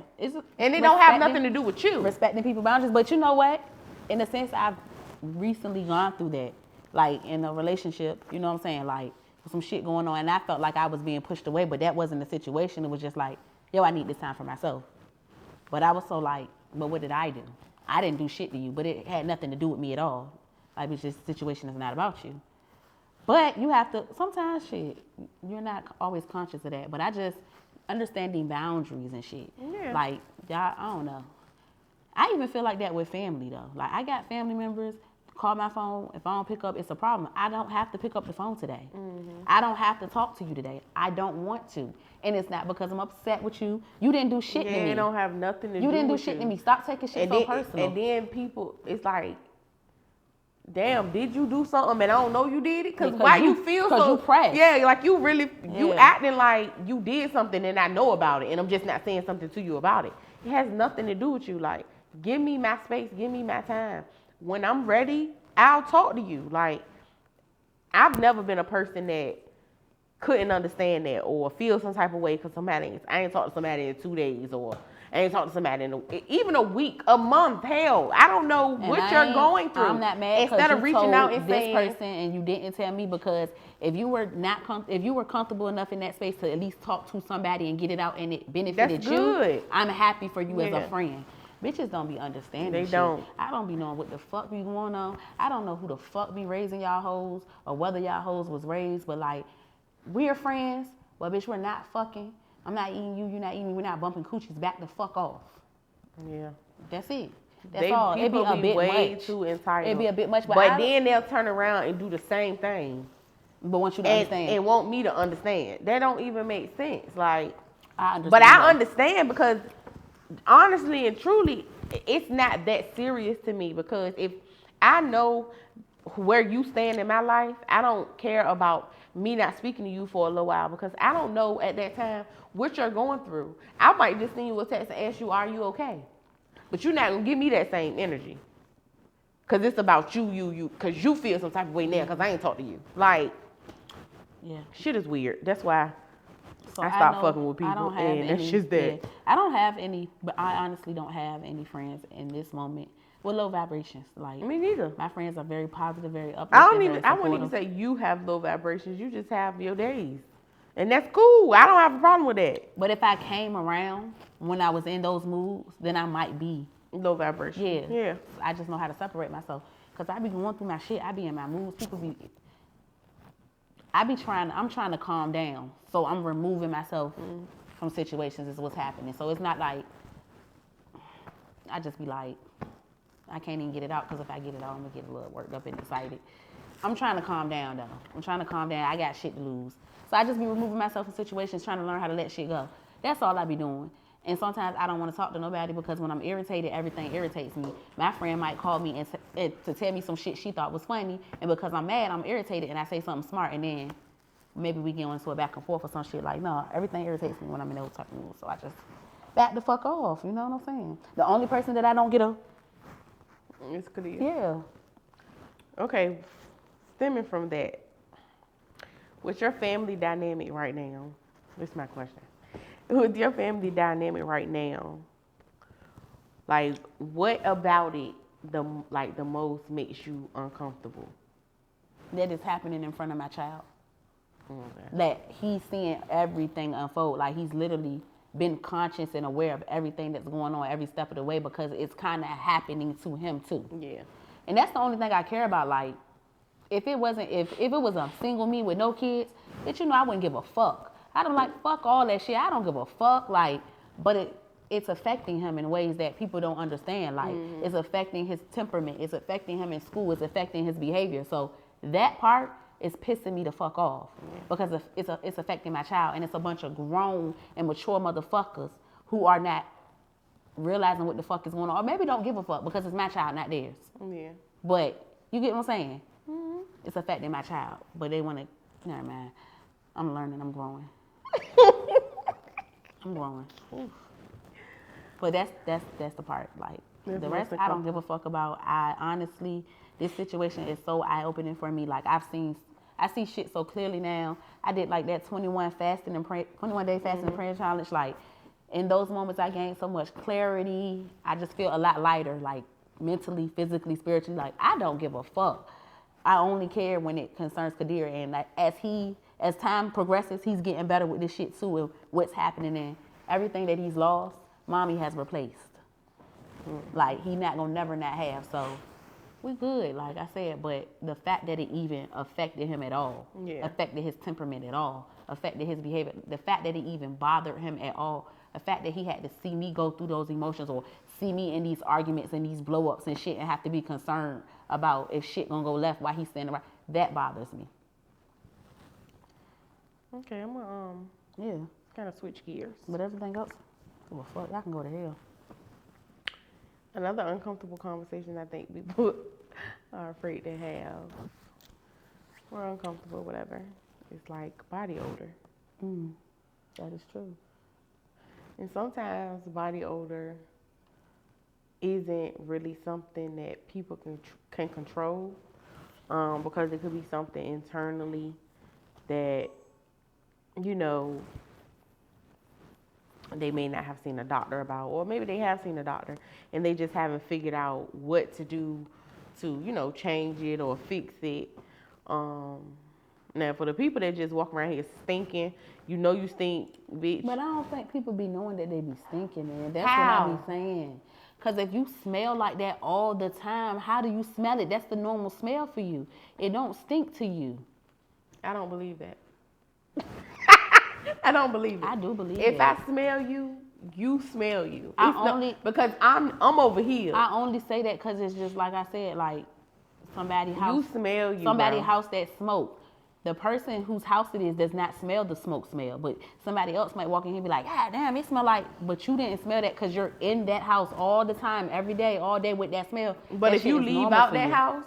And it don't have nothing to do with you. Respecting people's boundaries. But you know what? In a sense, I've recently gone through that. Like, in a relationship, you know what I'm saying? Like, some shit going on, and I felt like I was being pushed away, but that wasn't the situation. It was just like, yo, I need this time for myself. But I was so like, but what did I do? I didn't do shit to you, but it had nothing to do with me at all. Like, it's just, the situation is not about you. But you have to, sometimes shit, you're not always conscious of that. But I just, understanding boundaries and shit. Yeah. Like, y'all, I don't know. I even feel like that with family, though. Like, I got family members, call my phone. If I don't pick up, it's a problem. I don't have to pick up the phone today. Mm-hmm. I don't have to talk to you today. I don't want to. And it's not because I'm upset with you. You didn't do shit to me. It don't have nothing to do with you. You didn't do shit to me. Stop taking shit so personal. And then people, it's like, damn, did you do something and I don't know you did it? Because why you feel so... Because you pressed. Yeah, like you really, you acting like you did something and I know about it and I'm just not saying something to you about it. It has nothing to do with you. Like, give me my space, give me my time. When I'm ready, I'll talk to you. Like, I've never been a person that couldn't understand that or feel some type of way because I ain't talked to somebody in 2 days or I ain't talked to somebody in even a week, a month. Hell, I don't know what you're going through. I'm not mad instead of reaching out and this saying person and you didn't tell me, because if you were if you were comfortable enough in that space to at least talk to somebody and get it out and it benefited you, I'm happy for you as a friend. Bitches don't be understanding They shit. don't. I don't be knowing what the fuck be going on. I don't know who the fuck be raising y'all hoes or whether y'all hoes was raised, but like, we're friends, but bitch, we're not fucking. I'm not eating you, you're not eating me, we're not bumping coochies. Back the fuck off. Yeah. That's it. That's all. It'd be a bit way much. Too entitled. It'd be a bit much. But then they'll turn around and do the same thing. But want you to understand. And want me to understand. That don't even make sense. Like, I understand. But I understand because honestly and truly, it's not that serious to me because if I know where you stand in my life, I don't care about me not speaking to you for a little while because I don't know at that time what you're going through. I might just send you a text and ask you, are you okay? But you're not going to give me that same energy because it's about you, because you feel some type of way now because I ain't talked to you. Like, yeah, shit is weird. That's why so I stopped fucking with people. And that's just that. Yeah, I don't have any, but I honestly don't have any friends in this moment with low vibrations. Like, me neither. My friends are very positive, very uplifting. I wouldn't even say you have low vibrations. You just have your days. And that's cool. I don't have a problem with that. But if I came around when I was in those moods, then I might be low vibration. Yeah. I just know how to separate myself. Because I be going through my shit. I be in my moods. I'm trying to calm down. So I'm removing myself from situations is what's happening. So it's not like, I just be like, I can't even get it out because if I get it out, I'm going to get a little worked up and excited. I'm trying to calm down, though. I got shit to lose. So I just be removing myself from situations, trying to learn how to let shit go. That's all I be doing. And sometimes I don't want to talk to nobody because when I'm irritated, everything irritates me. My friend might call me and to tell me some shit she thought was funny. And because I'm mad, I'm irritated and I say something smart. And then maybe we get into a back and forth or some shit like, no, everything irritates me when I'm in those type of moods. So I just back the fuck off. You know what I'm saying? The only person that I don't get it's clear. Yeah. Okay, stemming from that, with your family dynamic right now, this is my question. With your family dynamic right now, like, what about it the most makes you uncomfortable? That is happening in front of my child. Okay. That he's seeing everything unfold. Like, he's literally been conscious and aware of everything that's going on every step of the way because it's kind of happening to him too. Yeah. And that's the only thing I care about. Like, if it was a single me with no kids, bitch, you know I wouldn't give a fuck. I don't like fuck all that shit. I don't give a fuck. Like, but it's affecting him in ways that people don't understand. Like, it's affecting his temperament. It's affecting him in school. It's affecting his behavior. So that part is pissing me the fuck off because it's affecting my child, and it's a bunch of grown and mature motherfuckers who are not realizing what the fuck is going on, or maybe don't give a fuck because it's my child, not theirs. Yeah. But you get what I'm saying? Mm-hmm. It's affecting my child, but they want to. Never mind. I'm learning. I'm growing. I'm growing. Oof. But that's the part. Like the rest, I don't give a fuck about. I honestly, this situation is so eye opening for me. Like I see shit so clearly now. I did like that 21 day fasting and prayer challenge. Like in those moments, I gained so much clarity. I just feel a lot lighter, like mentally, physically, spiritually. Like I don't give a fuck. I only care when it concerns Kadir, and like as time progresses, he's getting better with this shit too, and what's happening, and everything that he's lost, mommy has replaced. Like he not gonna never not have. So we good, like I said. But the fact that it even affected him at all, affected his temperament at all, affected his behavior, the fact that it even bothered him at all, the fact that he had to see me go through those emotions or see me in these arguments and these blow ups and shit and have to be concerned about if shit gonna go left while he's standing right, that bothers me. Okay, I'm gonna kind of switch gears. But everything else, well, fuck, y'all can go to hell. Another uncomfortable conversation I think people are afraid to have, or uncomfortable, whatever. It's like body odor. That is true. And sometimes body odor isn't really something that people can control, because it could be something internally that, you know, they may not have seen a doctor about, or maybe they have seen a doctor and they just haven't figured out what to do to, you know, change it or fix it. Now, for the people that just walk around here stinking, you know you stink, bitch. But I don't think people be knowing that they be stinking, man. That's How? what I be saying. Because if you smell like that all the time, how do you smell it? That's the normal smell for you. It don't stink to you. I don't believe that. I don't believe it. I do believe if it. I smell you, you smell you. Because I'm over here. I only say that because it's just like I said, like somebody's house. You smell you. Somebody's house that smoke. The person whose house it is does not smell the smoke smell, but somebody else might walk in here and be like, ah, damn, it smell like, but you didn't smell that because you're in that house all the time, every day, all day with that smell. But that if you leave out that you. house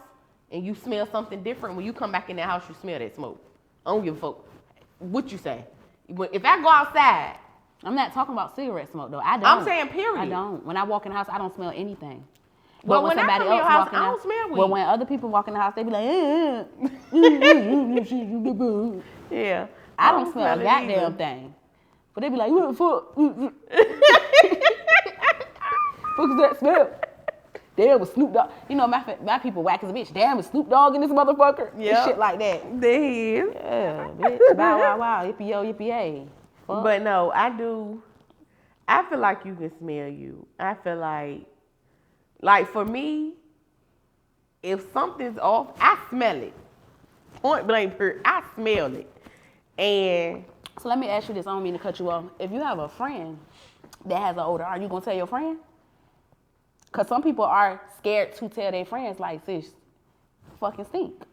and you smell something different, when you come back in that house, you smell that smoke. I don't give a fuck what you say. If I go outside. I'm not talking about cigarette smoke, though. I don't. I'm saying period. I don't. When I walk in the house, I don't smell anything. Well, But when I come in your house, I don't smell weed. Well, when other people walk in the house, they be like, yeah. I don't smell a goddamn thing. But they be like, what the fuck? Fuck is that smell? Damn, with Snoop Dogg. You know, my people whack as a bitch. Damn, with Snoop Dogg in this motherfucker. Yeah. Shit like that. There he is. Yeah, bitch. Bow, wow, wow. Yippee-yo, yippee-yay. Fuck. But no, I feel like you can smell you. I feel like for me, if something's off, I smell it. Point blank, period. I smell it. And so let me ask you this. I don't mean to cut you off. If you have a friend that has an odor, are you going to tell your friend? Because some people are scared to tell their friends, like, sis, fucking stink.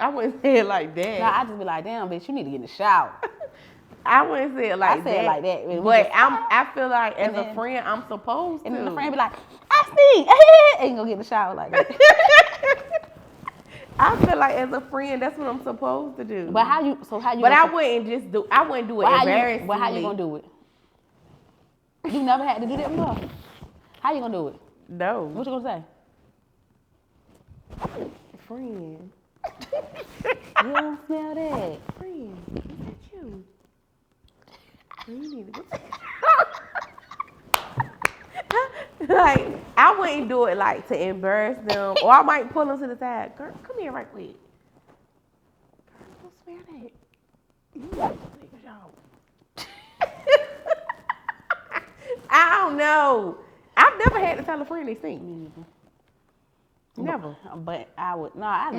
I wouldn't say it like that. Nah, I just be like, damn, bitch, you need to get in the shower. I wouldn't say it like that. I say it like that. But I feel like as a friend, I'm supposed to. And then the friend be like, I stink. Ain't gonna get in the shower like that. I feel like as a friend, that's what I'm supposed to do. But how you? But I wouldn't do it embarrassingly. But how you gonna do it? You never had to do that before. How you gonna do it? No. What you gonna say? Friend. You don't smell that. Friend, is that you? You need to go. Like, I wouldn't do it like to embarrass them, or I might pull them to the side. Girl, come here right quick. Girl, don't smell that. You need to take a shower. I don't know. I've never had to tell a friend they stink. Never. But I would. No, I didn't.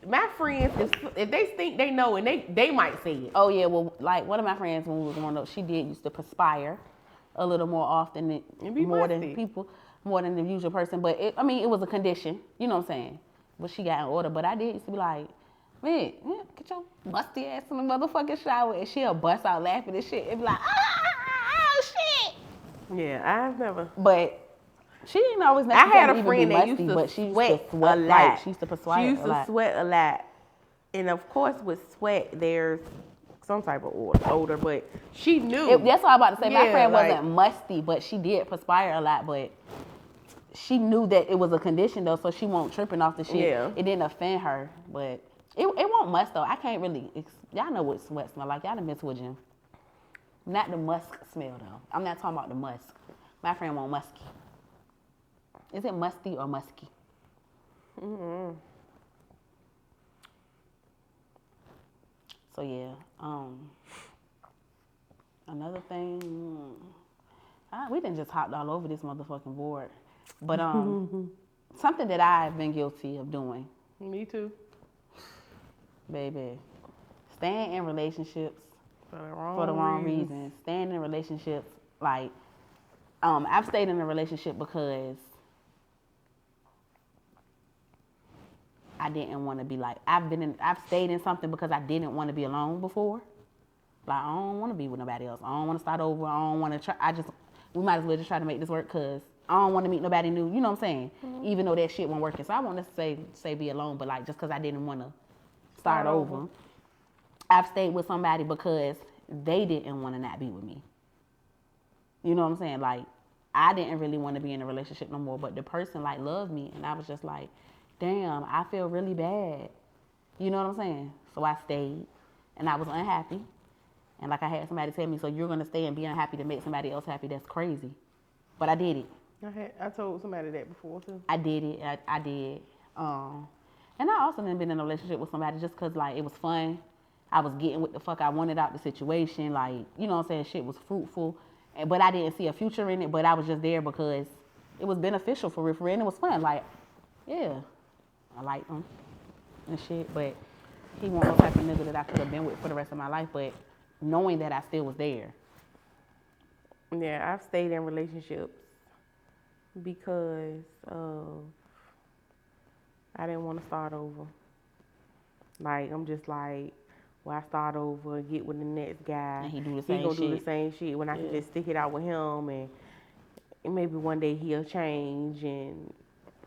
My friends, if they stink, they know, and they might say it. Oh yeah, well, like one of my friends when we was growing up, she used to perspire a little more often than more than the usual person. But it was a condition. You know what I'm saying? what she got in order. But I did used to be like, man, get your musty ass in the motherfucking shower. And she'll bust out laughing and shit and be like, shit. Yeah, I've never. But she didn't always I had necessarily a friend that musty, used to but she used sweat to sweat a lot. like, she used to perspire She used a to lot. sweat a lot. And of course, with sweat, there's some type of odor, but she knew. That's what I'm about to say. My Yeah, friend like- wasn't musty, but she did perspire a lot, but she knew that it was a condition though, so she won't tripping off the shit. Yeah. It didn't offend her, but it won't must though. I can't really, y'all know what sweat smell like. Y'all done been to a gym. Not the musk smell though. I'm not talking about the musk. My friend won't musky. Is it musty or musky? Mm-hmm. So yeah, another thing, we done just hopped all over this motherfucking board, but something that I've been guilty of doing, Me too. baby, staying in relationships For the for the wrong reasons. Staying in relationships, like, I've stayed in a relationship because I didn't want to be like, I've stayed in something because I didn't want to be alone before. Like, I don't want to be with nobody else. I don't want to start over. I don't want to try. We might as well just try to make this work because I don't want to meet nobody new. You know what I'm saying? Mm-hmm. Even though that shit won't work. So I won't necessarily say be alone, but like just because I didn't want to start over. I've stayed with somebody because they didn't want to not be with me. You know what I'm saying? Like, I didn't really want to be in a relationship no more, but the person like loved me, and I was just like, damn, I feel really bad. You know what I'm saying? So I stayed, and I was unhappy. And like I had somebody tell me, so you're going to stay and be unhappy to make somebody else happy? That's crazy. But I did it. I told somebody that before, too. I did it. I did. And I also done been in a relationship with somebody just because, like, it was fun. I was getting what the fuck I wanted out the situation. Like, you know what I'm saying? Shit was fruitful. But I didn't see a future in it. But I was just there because it was beneficial for real. And it was fun. Like, yeah. I liked him and shit, but he wasn't no type of nigga that I could have been with for the rest of my life, but knowing that I still was there. Yeah, I've stayed in relationships because I didn't want to start over. Like, I'm just like, well, I start over, get with the next guy. And he do the same gonna shit. do the same shit when I can just stick it out with him, and maybe one day he'll change, and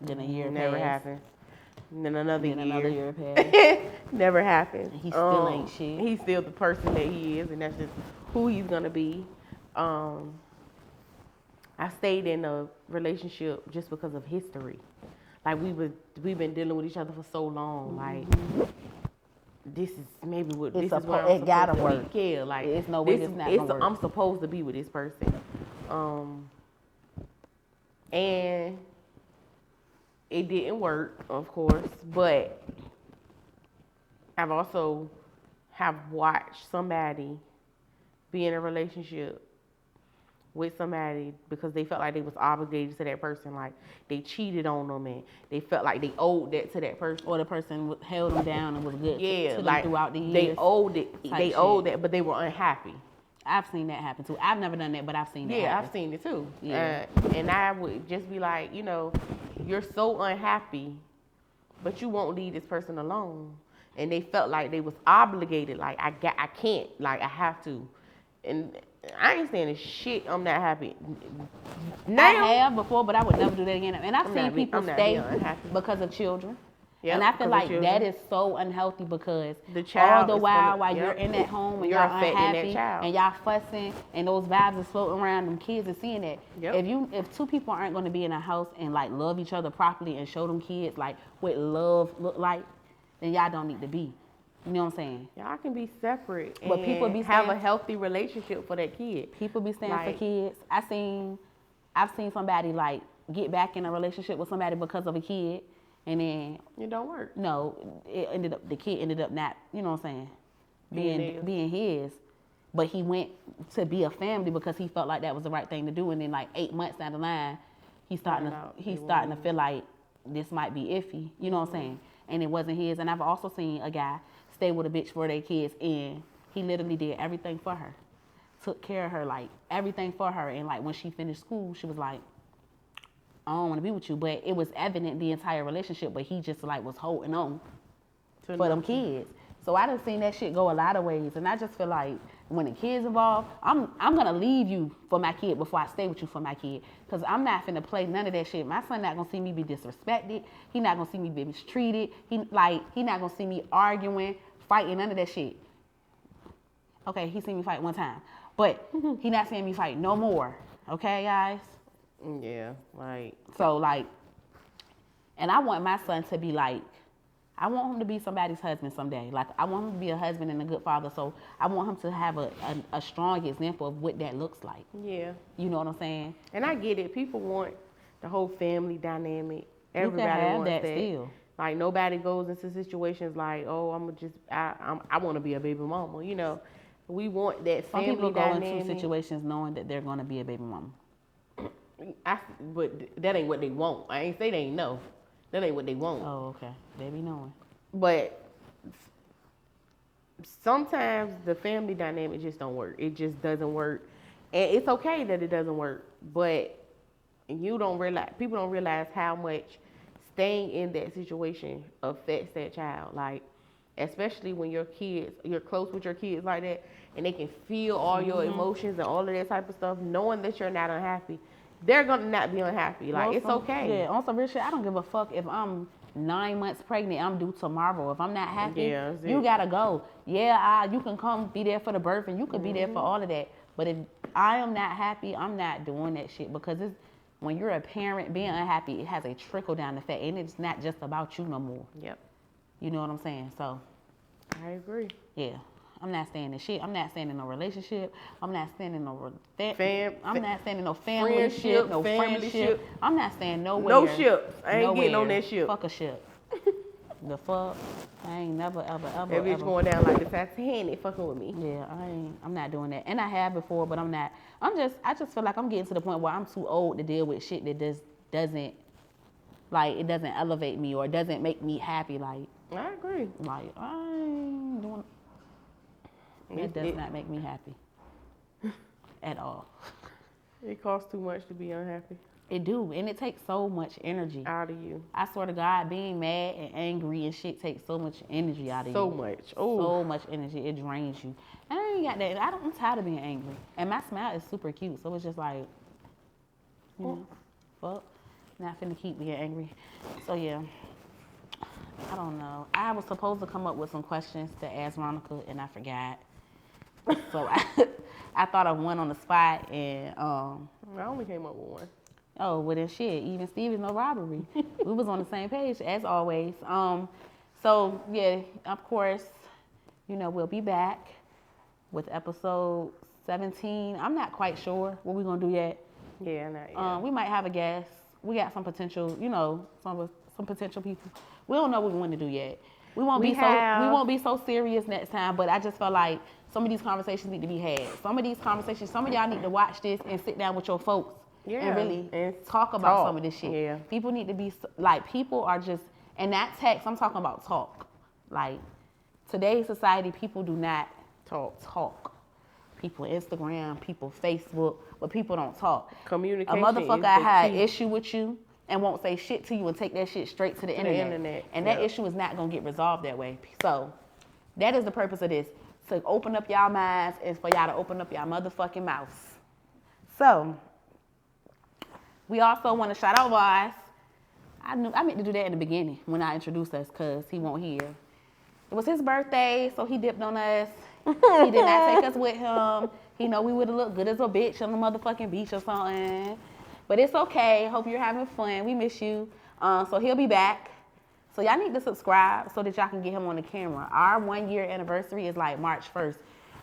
then a year never passed. happens. And then another year passed. Never happened. And he still ain't shit. He's still the person that he is, and that's just who he's gonna be. I stayed in a relationship just because of history. Like, we've been dealing with each other for so long. Like, this is maybe what this is where I'm it gotta supposed to work. be. Yeah, like, It's no way this not gonna work. I'm supposed to be with this person. And it didn't work, of course, but I've also have watched somebody be in a relationship with somebody because they felt like they was obligated to that person, like they cheated on them and they felt like they owed that to that person. Or the person held them down and was good to them like throughout the years. they owed it. They shit. owed that, but they were unhappy. I've seen that happen too. I've never done that, but I've seen that Yeah, happen. I've seen it too. Yeah. And I would just be like, you know, you're so unhappy, but you won't leave this person alone. And they felt like they was obligated, like I can't, like I have to. And I ain't saying this shit, I'm not happy. Now, I have before, but I would never do that again. And I've seen people stay unhappy. because of children. Yep, and I feel because of like children. that is so unhealthy because The child all the is while gonna- you're in that home and You're y'all affecting that unhappy child. and y'all fussing and those vibes is floating around, them kids are seeing that. Yep. If two people aren't going to be in a house and like love each other properly and show them kids like what love look like, then y'all don't need to be. You know what I'm saying? Y'all can be separate, But people be have a saying- healthy relationship for that kid. People be staying Like- for kids. I've seen somebody like get back in a relationship with somebody because of a kid, and then It don't work. no, the kid ended up not, you know what I'm saying, being his, but he went to be a family because he felt like that was the right thing to do, and then like 8 months down the line, he's starting to feel like this might be iffy, you know what I'm saying, and it wasn't his. And I've also seen a guy stay with a bitch for their kids, and he literally did everything for her, took care of her, like everything for her, and like when she finished school, she was like, I don't want to be with you. But it was evident the entire relationship, but he just like was holding on for them kids. So I done seen that shit go a lot of ways, and I just feel like when the kids involved, I'm gonna leave you for my kid before I stay with you for my kid, cause I'm not finna play none of that shit. My son not gonna see me be disrespected. He not gonna see me be mistreated. He not gonna see me arguing, fighting, none of that shit. Okay, he seen me fight one time, but he not seeing me fight no more. Okay, guys. Yeah, like. So like, and I want my son to be like. I want him to be somebody's husband someday. Like, I want him to be a husband and a good father. So I want him to have a strong example of what that looks like. Yeah. You know what I'm saying? And I get it. People want the whole family dynamic. Everybody you can have wants that still. Like, nobody goes into situations like, oh, I want to be a baby mama. You know, we want that Some family people go dynamic. into situations knowing that they're going to be a baby mama. But that ain't what they want. I ain't say they ain't know. That ain't what they want. Oh, okay. They be knowing. But sometimes the family dynamic just don't work. It just doesn't work. And it's okay that it doesn't work. But people don't realize how much staying in that situation affects that child. Like, especially when you're close with your kids like that, and they can feel all your emotions and all of that type of stuff, knowing that you're not unhappy. They're gonna not be unhappy. Like, it's okay. Yeah, on some real shit, I don't give a fuck if I'm 9 months pregnant, I'm due tomorrow. If I'm not happy, you gotta go. Yeah, you can come be there for the birth and you can be there for all of that. But if I am not happy, I'm not doing that shit, because when you're a parent, being unhappy, it has a trickle down effect, and it's not just about you no more. Yep. You know what I'm saying? So I agree. Yeah. I'm not staying in shit. I'm not staying in no relationship. I'm not staying in no I'm not staying in no family ship, no friendship. I'm not staying nowhere. No ships. I ain't getting on that ship. Fuck a ship. The fuck? I ain't never, ever. That bitch going down like the Titanic fucking with me. Yeah, I'm not doing that. And I have before, but I'm not. I just feel like I'm getting to the point where I'm too old to deal with shit that doesn't elevate me or doesn't make me happy. Like, I agree. Like, I ain't doing. It does not make me happy at all. It costs too much to be unhappy. It do, and it takes so much energy out of you. I swear to God, being mad and angry and shit takes so much energy out of you. So much. Oh. So much energy. It drains you. And I ain't got that. I'm tired of being angry. And my smile is super cute, so it's just like, fuck, not finna keep being angry. So yeah. I don't know. I was supposed to come up with some questions to ask Monica, and I forgot. So I thought of one on the spot, and I only came up with one. Oh, well then shit. Even Steven's no robbery. We was on the same page as always. So yeah, of course, we'll be back with episode 17. I'm not quite sure what we're gonna do yet. Yeah, not yet. We might have a guest. We got some potential, some potential people. We don't know what we want to do yet. We won't be so serious next time, but I just felt like some of these conversations need to be had. Some of y'all need to watch this and sit down with your folks and really talk about some of this shit. Yeah. People need to be, like, people are just, and that text, I'm talking about talk. Like, today's society, people do not talk. People Instagram, people Facebook, but people don't talk. Communication. A motherfucker had an issue with you and won't say shit to you and take that shit straight to the internet. And that issue is not going to get resolved that way. So that is the purpose of this, to open up y'all minds and for y'all to open up y'all motherfucking mouths. So we also want to shout out Voss. I meant to do that in the beginning when I introduced us, because he won't hear. It was his birthday, so he dipped on us. He did not take us with him. He know we would have looked good as a bitch on the motherfucking beach or something. But it's okay. Hope you're having fun. We miss you. So he'll be back. So y'all need to subscribe so that y'all can get him on the camera. Our 1 year anniversary is like March 1st.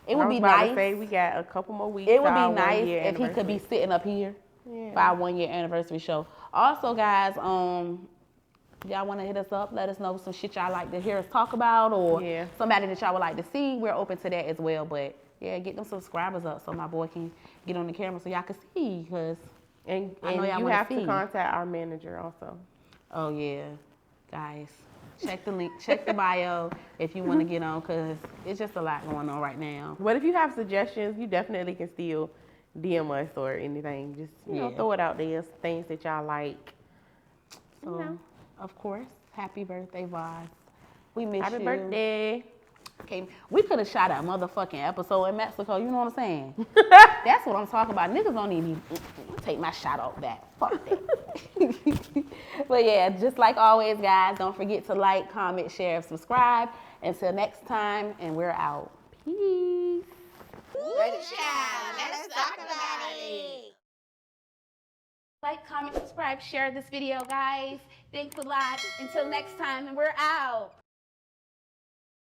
It would be nice. To say we got a couple more weeks. It would be nice if he could be sitting up here for our 1 year anniversary show. Also, guys, y'all want to hit us up, let us know some shit y'all like to hear us talk about, or somebody that y'all would like to see. We're open to that as well. But yeah, get them subscribers up so my boy can get on the camera so y'all can see, because and I know y'all you want have to see. to contact our manager also. Oh yeah, guys, check the link, check the bio if you want to get on, because it's just a lot going on right now. But if you have suggestions, you definitely can still DM us or anything. Just, you know, Yeah. throw it out there. Things that y'all like. So, You know. of course, happy birthday, Vaz. We miss Happy you. birthday. Okay, we could have shot a motherfucking episode in Mexico. You know what I'm saying? That's what I'm talking about. Niggas don't even take my shout out back. Fuck that. But yeah, just like always, guys, don't forget to like, comment, share, and subscribe. Until next time, and we're out. Peace. Let's talk about it. Like, comment, subscribe, share this video, guys. Thanks a lot. Until next time, and we're out.